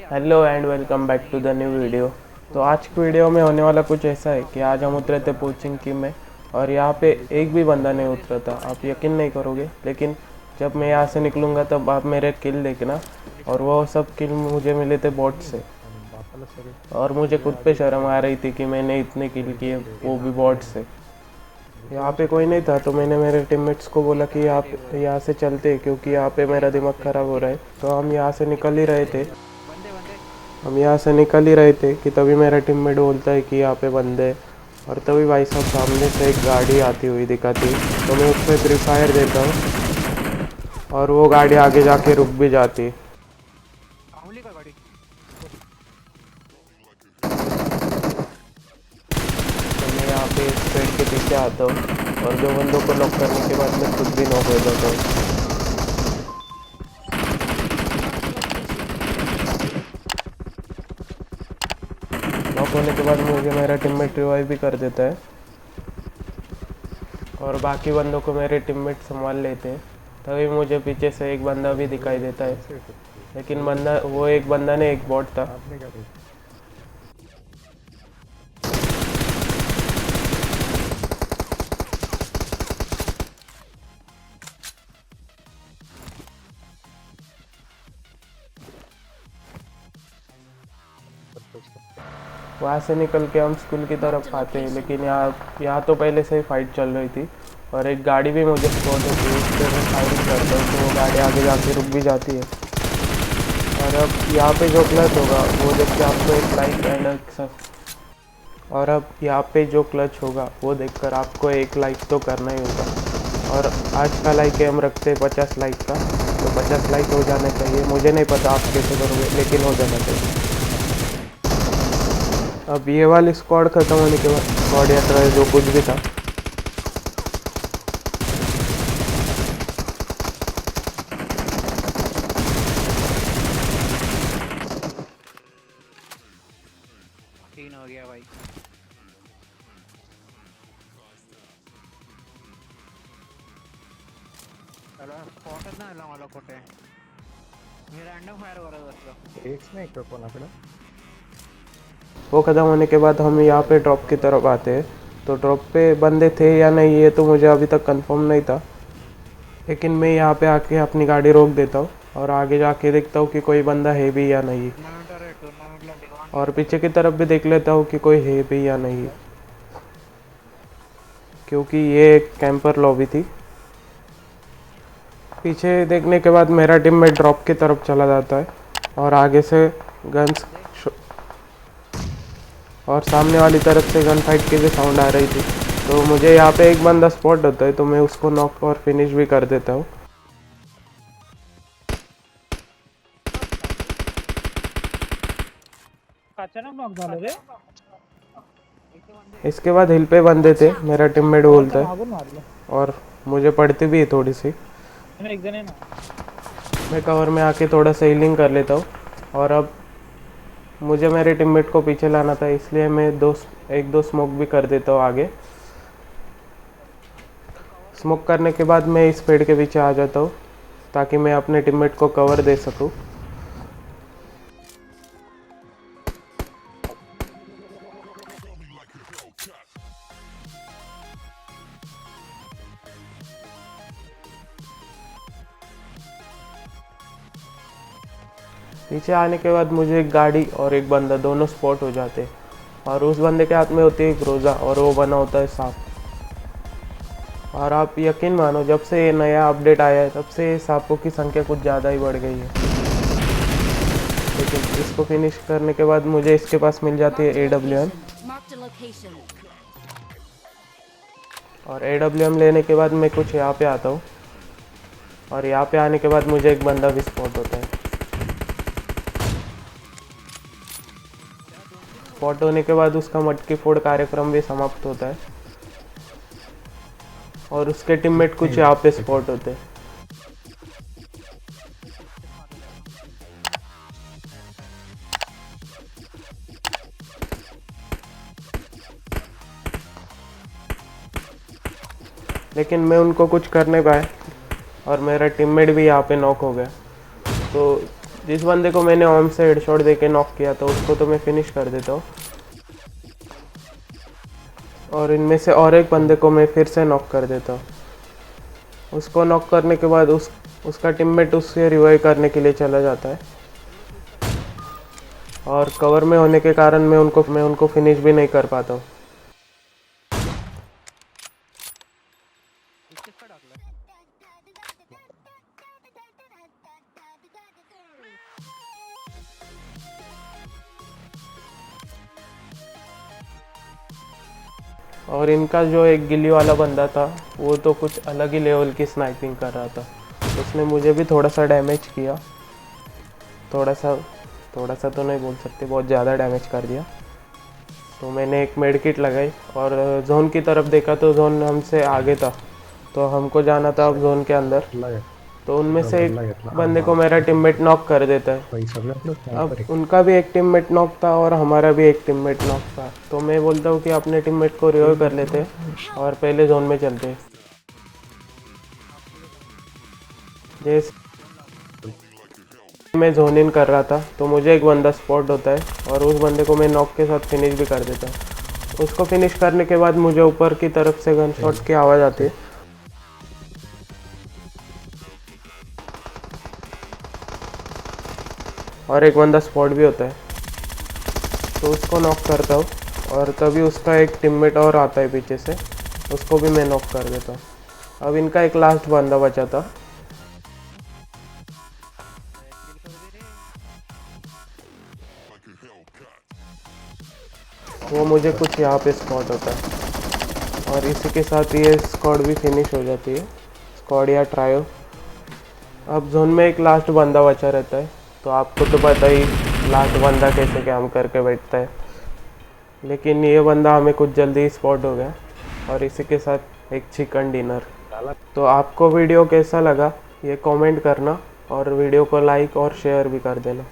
Hello and welcome back to the new video. तो आज की वीडियो में होने वाला कुछ ऐसा है कि आज हम उतरे थे पोचिंग की में और यहाँ पे एक भी बंदा नहीं उतरा था। आप यकीन नहीं करोगे, लेकिन जब मैं यहाँ से निकलूँगा तब आप मेरे किल देखना। और वो सब किल मुझे मिले थे बॉट से, और मुझे खुद पे शर्म आ रही थी कि मैंने इतने किल किए, वो भी बॉट से। यहाँ पे कोई नहीं था तो मैंने मेरे टीममेट्स को बोला कि आप यहाँ से चलते, क्योंकि यहाँ पे मेरा दिमाग ख़राब हो रहा है। तो हम यहाँ से निकल ही रहे थे कि तभी मेरा टीममेट बोलता है कि यहाँ पे बंदे हैं। और तभी भाई साहब सामने से एक गाड़ी आती हुई दिखाती, तो मैं उस पर फ्री फायर देता हूँ और वो गाड़ी आगे जाके रुक भी जाती। तो मैं यहाँ पे इस पेड़ के पीछे आता हूँ और दो बंदों को नॉक करने के बाद मैं खुद भी नॉक हो जाता हूँ। नॉक होने के बाद मुझे मेरा टीममेट रिवाइव भी कर देता है और बाकी बंदों को मेरे टीममेट संभाल लेते हैं। तभी मुझे पीछे से एक बंदा भी दिखाई देता है, लेकिन वो एक बंदा ने एक बॉट था। वहाँ से निकल के हम स्कूल की तरफ आते हैं, लेकिन यहाँ तो पहले से ही फाइट चल रही थी और एक गाड़ी भी मुझे स्पॉट होती है। उस पर मैं फायरिंग करता हूँ तो वो गाड़ी आगे जाके रुक भी जाती है। और अब यहाँ पे जो क्लच होगा वो देख के आपको एक लाइक वो देखकर आपको एक लाइक तो करना ही होगा। और आज का लाइक हम रखते हैं 50 लाइक का, तो 50 लाइक हो जाना चाहिए। मुझे नहीं पता आप कैसे करोगे, लेकिन हो जाना चाहिए। अब ये वाली स्क्वाड ख़त्म होने के बाद, स्क्वाड या ट्रायल जो कुछ भी था, तीन हो गया भाई। कोटत ना मला कोटे मी रैंडम फायर करत असलो एक नाही का कोणाकडे। वो ख़त्म होने के बाद हम यहाँ पे ड्रॉप की तरफ आते हैं। तो ड्रॉप पे बंदे थे या नहीं ये तो मुझे अभी तक कंफर्म नहीं था, लेकिन मैं यहाँ पे आके अपनी गाड़ी रोक देता हूँ और आगे जाके देखता हूँ कि कोई बंदा है भी या नहीं, और पीछे की तरफ भी देख लेता हूँ कि कोई है भी या नहीं, क्योंकि ये एक कैंपर लॉबी थी। पीछे देखने के बाद मेरा टीममेट ड्रॉप की तरफ चला जाता है और आगे से गन्स और सामने वाली तरफ से गन फाइट की भी साउंड आ रही थी। तो मुझे यहाँ पे एक बंदा स्पॉट होता है, तो मैं उसको नॉक और फिनिश भी कर देता हूँ। अचानक नॉक झालं रे। इसके बाद हिल पे बंदे थे, मेरा टीममेट बोलता है, और मुझे पड़ती भी है थोड़ी सी। एक जण आहे ना, मैं कवर में आके थोड़ा सा हीलिंग कर लेता हूँ। और अब मुझे मेरे टीममेट को पीछे लाना था, इसलिए मैं एक दो स्मोक भी कर देता हूँ आगे। स्मोक करने के बाद मैं इस पेड़ के पीछे आ जाता हूँ ताकि मैं अपने टीममेट को कवर दे सकूँ। पीछे आने के बाद मुझे एक गाड़ी और एक बंदा दोनों स्पॉट हो जाते हैं, और उस बंदे के हाथ में होती है एक रोज़ा और वो बना होता है सांप। और आप यकीन मानो, जब से ये नया अपडेट आया है तब से सांपों की संख्या कुछ ज़्यादा ही बढ़ गई है। लेकिन इसको फिनिश करने के बाद मुझे इसके पास मिल जाती है AWM, और AWM लेने के बाद मैं कुछ यहाँ पे आता हूँ, और यहाँ पे आने के बाद मुझे एक बंदा भी स्पॉट होता है। स्पॉट होने के बाद उसका मटकी फोड़ कार्यक्रम भी समाप्त होता है, और उसके टीममेट कुछ यहाँ पे स्पॉट होते हैं। लेकिन मैं उनको कुछ कर नहीं पाया और मेरा टीममेट भी यहाँ पे नॉक हो गया। तो जिस बंदे को मैंने ओम से हेडशॉट देके नॉक किया था उसको तो मैं फिनिश कर देता हूँ, और इनमें से और एक बंदे को मैं फिर से नॉक कर देता हूँ। उसको नॉक करने के बाद उसका टीममेट उससे रिवाइव करने के लिए चला जाता है, और कवर में होने के कारण मैं उनको फिनिश भी नहीं कर पाता हूँ। किसका टाकलं? और इनका जो एक गिल्ली वाला बंदा था वो तो कुछ अलग ही लेवल की स्नाइपिंग कर रहा था। उसने मुझे भी थोड़ा सा डैमेज किया, थोड़ा सा तो नहीं बोल सकते, बहुत ज़्यादा डैमेज कर दिया। तो मैंने एक मेड किट लगाई और जोन की तरफ देखा तो जोन हमसे आगे था, तो हमको जाना था अब जोन के अंदर। तो उनमें से एक बंदे को मेरा टीममेट नॉक कर देता है। अब उनका भी एक टीममेट नॉक था और हमारा भी एक टीममेट नॉक था, तो मैं बोलता हूँ कि अपने टीममेट को रिवाइव कर लेते और पहले जोन में चलते। जैसे मैं जोन इन कर रहा था तो मुझे एक बंदा स्पॉट होता है और उस बंदे को मैं नॉक के साथ फिनिश भी कर देता हूँ। उसको फिनिश करने के बाद मुझे ऊपर की तरफ से गन शॉट की आवाज़ आती है, और एक बंदा स्पॉट भी होता है, तो उसको नॉक करता हूँ। और तभी उसका एक टीममेट और आता है पीछे से, उसको भी मैं नॉक कर देता हूँ। अब इनका एक लास्ट बंदा बचा था, वो मुझे कुछ यहाँ पे स्पॉट होता है, और इसी के साथ ये स्क्वाड भी फिनिश हो जाती है, स्क्वाड या ट्रायो। अब जोन में एक लास्ट बंदा बचा रहता है, तो आपको तो पता ही लास्ट बंदा कैसे काम करके बैठता है, लेकिन ये बंदा हमें कुछ जल्दी ही स्पॉट हो गया, और इसी के साथ एक चिकन डिनर। तो आपको वीडियो कैसा लगा ये कमेंट करना, और वीडियो को लाइक और शेयर भी कर देना।